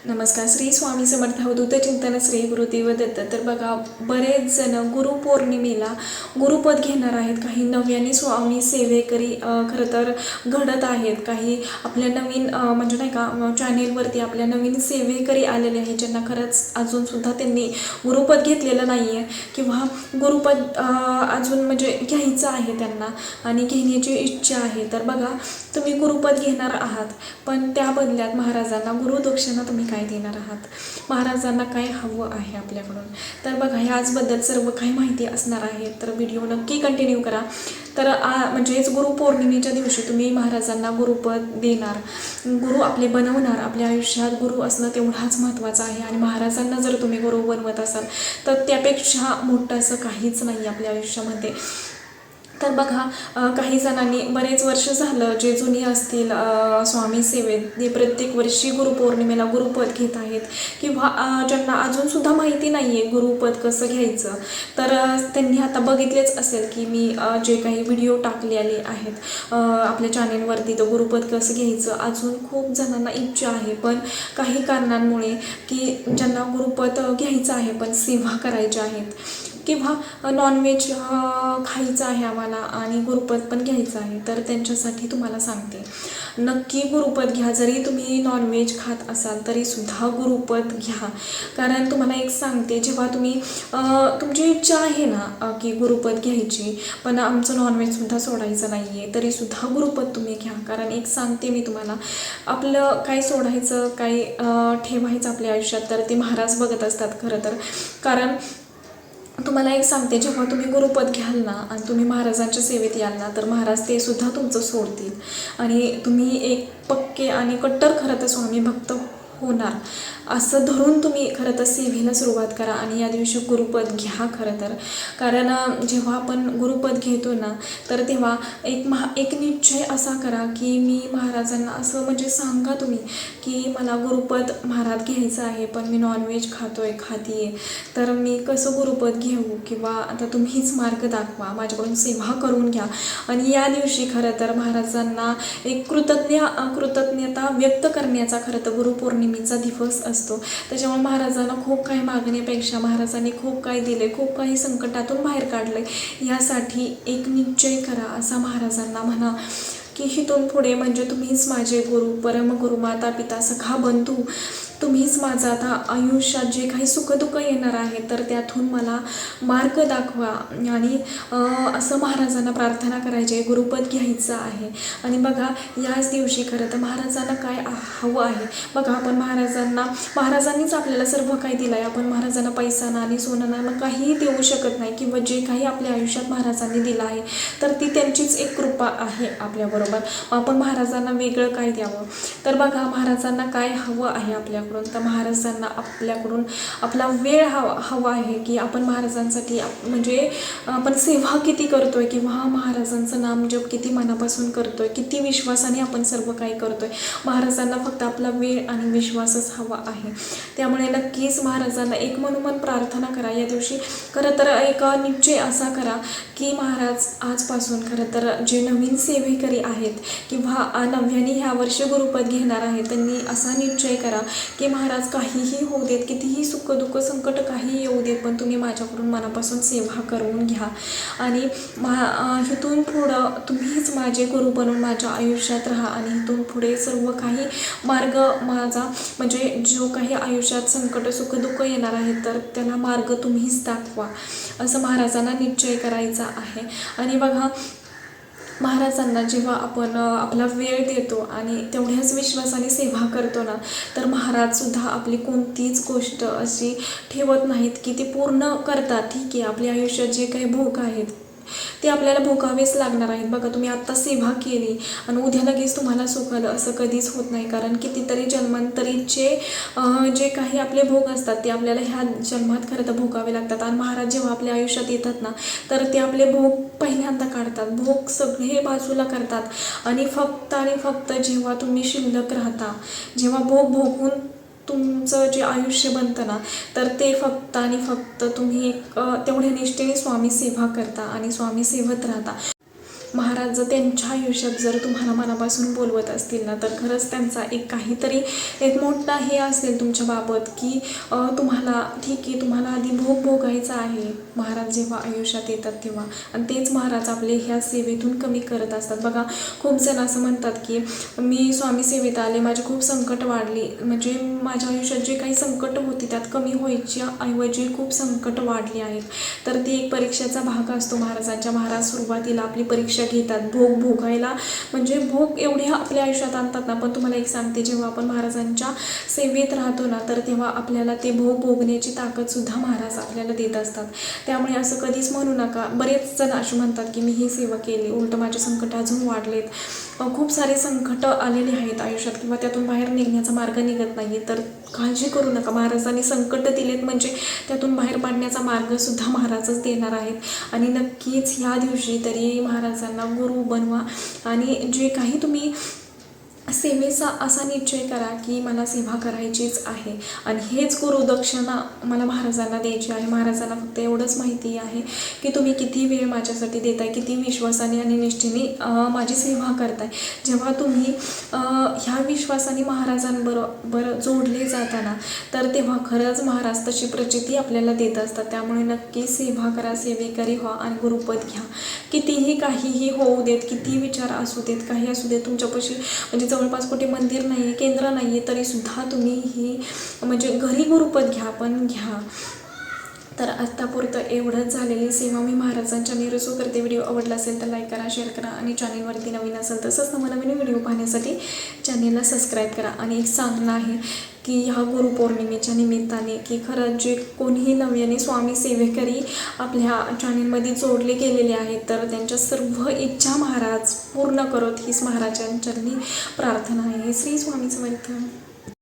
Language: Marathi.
नमस्कार. श्री स्वामी समर्थ अवधूत चिंतन श्री गुरुदेव दत्त. तर बघा, बरेच जण गुरुपौर्णिमेला गुरुपद घेणार आहेत. काही नव्याने स्वामी सेवेकरी खरं तर घडत आहेत. काही आपल्या नवीन म्हणजे नाही का चॅनेलवरती आपल्या नवीन सेवेकरी आलेले आहेत, ज्यांना खरंच अजूनसुद्धा त्यांनी गुरुपद घेतलेलं नाही आहे किंवा गुरुपद अजून म्हणजे घ्यायचं आहे त्यांना आणि घेण्याची इच्छा आहे. तर बघा, तुम्ही गुरुपद घेणार आहात, पण त्या बदल्यात महाराजांना गुरुदक्षिणा तुम्ही काय देणार आहात, महाराजांना काय हवं आहे आपल्याकडून. तर बघा, ह्याचबद्दल सर्व काही माहिती असणार आहे, तर व्हिडिओ नक्की कंटिन्यू करा. तर म्हणजेच गुरुपौर्णिमेच्या दिवशी तुम्ही महाराजांना गुरुपद देणार, गुरु आपले बनवणार. आपल्या आयुष्यात गुरु असणं तेवढाच महत्त्वाचं आहे आणि महाराजांना जर तुम्ही गुरु बनवत असाल तर त्यापेक्षा मोठं असं काहीच नाही आपल्या आयुष्यामध्ये. तर बघा, काही जणांनी बरेच वर्ष झालं, जे जुनी असतील स्वामी सेवेत, ते प्रत्येक वर्षी गुरुपौर्णिमेला गुरुपद घेत आहेत किंवा ज्यांना अजूनसुद्धा माहिती नाही आहे गुरुपद कसं घ्यायचं, तर त्यांनी आता बघितलेच असेल की मी जे काही व्हिडिओ टाकलेले आहेत आपल्या चॅनेलवरती, तर गुरुपद कसं घ्यायचं अजून खूप जणांना इच्छा आहे, पण काही कारणांमुळे की ज्यांना गुरुपद घ्यायचं आहे पण सेवा करायच्या आहेत किंवा नॉनव्हेज खायचं आहे आम्हाला आणि गुरुपद पण घ्यायचं आहे, तर त्यांच्यासाठी तुम्हाला सांगते, नक्की गुरुपद घ्या. जरी तुम्ही नॉनव्हेज खात असाल तरीसुद्धा गुरुपद घ्या. कारण तुम्हाला एक सांगते, जेव्हा तुम्ही तुमची इच्छा आहे ना की गुरुपद घ्यायची, पण आमचं नॉनव्हेजसुद्धा सोडायचं नाही आहे, तरीसुद्धा गुरुपद तुम्ही घ्या. कारण एक सांगते मी तुम्हाला, आपलं काय सोडायचं, काय ठेवायचं आपल्या आयुष्यात, तर ते महाराज बघत असतात खरं तर. कारण तुम्हाला एक सांगते, जेव्हा तुम्ही गुरुपद घ्याल ना आणि तुम्ही महाराजांच्या सेवेत याल ना, तर महाराज ते सुद्धा तुमचं सोडतील आणि तुम्ही एक पक्के आणि कट्टर खरं तर स्वामी भक्त होणार, असं धरून तुम्ही खरं तर सेवेला सुरुवात करा आणि या दिवशी गुरुपद घ्या खरं तर. कारण जेव्हा आपण गुरुपद घेतो ना, तर तेव्हा एक निश्चय असा करा की मी महाराजांना असं म्हणजे सांगा तुम्ही की मला गुरुपद महाराज घ्यायचं आहे, पण मी नॉनव्हेज खाते, तर मी कसं गुरुपद घेऊ, किंवा आता तुम्हीच मार्ग दाखवा, माझ्याकडून सेवा करून घ्या. आणि या दिवशी खरं तर महाराजांना एक कृतज्ञता व्यक्त करण्याचा खरं तर गुरुपौर्णिमेचा दिवस असतो. त्याच्यामुळे महाराजांना खूप काही मागण्यापेक्षा महाराजांनी खूप काही दिले, खूप काही संकटातून बाहेर काढले, यासाठी एक निश्चय करा, असा महाराजांना म्हणा की इथून पुढे म्हणजे तुम्हीच माझे गुरु, परमगुरु, माता पिता, सखा बंधू, तुम्हीच माझं आता आयुष्यात जे काही सुखदुःख येणार आहे तर त्यातून मला मार्ग दाखवा. आणि असं महाराजांना प्रार्थना करायची आहे, गुरुपद घ्यायचं आहे. आणि बघा, याच दिवशी खरं तर महाराजांना काय हवं आहे. बघा, आपण महाराजांनीच आपल्याला सर्व काही दिलं आहे. आपण महाराजांना पैसा ना आणि सोनं ना मग काहीही देऊ शकत नाही, किंवा जे काही आपल्या आयुष्यात महाराजांनी दिलं आहे तर ती त्यांचीच एक कृपा आहे आपल्याबरोबर. आपण महाराजांना वेगळं काय द्यावं. तर बघा, महाराजांना काय हवं आहे आपल्याकडून, तर महाराजांना आपल्याकडून आपला वेळ हवा आहे की आपण महाराजांसाठी म्हणजे आपण सेवा किती करतोय किंवा महाराजांचं नामजप किती मनापासून करतोय, किती विश्वासाने आपण सर्व काही करतोय. महाराजांना फक्त आपला वेळ आणि विश्वासच हवा आहे. त्यामुळे नक्कीच महाराजांना एक मनोमन प्रार्थना करा या दिवशी. खरं तर एक निश्चय असा करा की महाराज आजपासून खरं तर जे नवीन सेवेकरी आहेत किंवा नव्याने ह्या वर्षी गुरुपद घेणार आहेत, त्यांनी असा निश्चय करा की महाराज काहीही होऊ देत, कितीही सुख दुःख संकट काही येऊ देत, पण तुम्ही माझ्याकडून मनापासून सेवा करून घ्या आणि इथून पुढं तुम्हीच माझे गुरु बनून माझ्या आयुष्यात राहा आणि इथून पुढे सर्व काही मार्ग माझा म्हणजे जो काही आयुष्यात संकट सुख दुःख येणार आहे तर त्याला मार्ग तुम्हीच दाखवा, असं महाराजांना निश्चय करायचा आहे. आणि बघा, महाराजांना जेव्हा आपण आपला वेळ देतो आणि तेवढ्याच विश्वासाने सेवा करतो ना, तर महाराजसुद्धा आपली कोणतीच गोष्ट अशी ठेवत नाहीत की ते पूर्ण करतात. ठीक आहे, आपल्या आयुष्यात जे काही भोग आहेत ते आपल्याला भोगावेच लागणार आहेत. बघा, तुम्ही आत्ता सेवा केली आणि उद्या लगेच तुम्हाला सुख आलं असं कधीच होत नाही. कारण कितीतरी जन्मांतरीचे जे काही आपले भोग असतात ते आपल्याला ह्या जन्मात खरं तर भोगावे लागतात. आणि महाराज जेव्हा आपल्या आयुष्यात येतात ना, तर ते आपले भोग पहिल्यांदा काढतात, भोग सगळे बाजूला करतात आणि फक्त जेव्हा तुम्ही शिल्लक राहता, जेव्हा भोग भोगून तुमचं जे आयुष्य बनतं ना, तर ते फक्त तुम्ही एक तेवढ्या निष्ठेने स्वामी सेवा करता आणि स्वामी सेवत राहता. महाराज जर त्यांच्या आयुष्यात जर तुम्हाला मनापासून बोलवत असतील ना, तर खरंच त्यांचा एक काहीतरी एक मोठा हे असेल तुमच्या बाबत की तुम्हाला ठीक आहे, तुम्हाला आधी भोग भोगायचा आहे महाराज जेव्हा आयुष्यात येतात तेव्हा, आणि तेच महाराज आपले ह्या सेवेतून कमी करत असतात. बघा खूप जण असं म्हणतात की मी स्वामी सेवेत आले, माझी खूप संकट वाढली, म्हणजे माझ्या आयुष्यात जे काही संकट होती त्यात कमी व्हायच्या ऐवजी खूप संकट वाढली आहेत. तर ती एक परीक्षेचा भाग असतो महाराजांच्या. महाराज सुरुवातीला आपली परीक्षा घेतात भोग भोगायला, म्हणजे भोग एवढे आपल्या आयुष्यात आणतात ना. पण तुम्हाला एक सांगते, जेव्हा आपण महाराजांच्या सेवेत राहतो ना, तर तेव्हा आपल्याला ते भोग भोगण्याची ताकदसुद्धा महाराज आपल्याला देत असतात. त्यामुळे असं कधीच म्हणू नका. बरेच जण असे म्हणतात की मी ही सेवा केली, उलट माझे संकट अजून वाढलेत, खूप सारे संकट आलेले आहेत आयुष्यात किंवा त्यातून बाहेर निघण्याचा मार्ग निघत नाही. तर काळजी करू नका, महाराजांनी संकट दिलेत म्हणजे त्यातून बाहेर पाडण्याचा मार्गसुद्धा महाराजच देणार आहेत. आणि नक्कीच ह्या दिवशी तरी महाराजांना गुरु बनवा, आणि जे काही तुम्ही सेवेचा असा निश्चय करा की मला सेवा करायचीच आहे, आणि हेच गुरुदक्षिणा मला महाराजांना द्यायची आहे. महाराजांना फक्त एवढंच माहिती आहे की तुम्ही किती वेळ माझ्यासाठी देताय, किती विश्वासाने आणि निष्ठेने माझी सेवा करताय. जेव्हा तुम्ही ह्या विश्वासाने महाराजांबरोबर जोडले जाताना, तर तेव्हा खरंच महाराज तशी प्रचिती आपल्याला देत असतात. त्यामुळे नक्की सेवा करा, सेवेकरी व्हा आणि गुरुपद घ्या. कितीही काहीही होऊ देत, किती विचार असू देत, काही असू देत, तुमच्यापाशी म्हणजे जवळपास कुठे मंदिर नाही आहे, केंद्र नाही आहे, तरीसुद्धा तुम्ही ही म्हणजे घरी गुरुपद घ्या, पण घ्या. तर आत्तापुरतं एवढंच झालेली सेवा मी महाराजांच्या निरसू करते. व्हिडिओ आवडला असेल तर लाईक करा, शेअर करा, आणि चॅनेलवरती नवीन असेल तसंच नवीन व्हिडिओ पाहण्यासाठी चॅनेलला सबस्क्राईब करा. आणि एक सांगणं आहे की ह्या गुरुपौर्णिमेच्या निमित्ताने की खरंच जे कोणीही नव्याने स्वामी सेवेकरी आपल्या चॅनेलमध्ये जोडले गेलेले आहेत, तर त्यांच्या सर्व इच्छा महाराज पूर्ण करत हीच महाराजांच्या प्रार्थना आहे. श्री स्वामी समर्थ.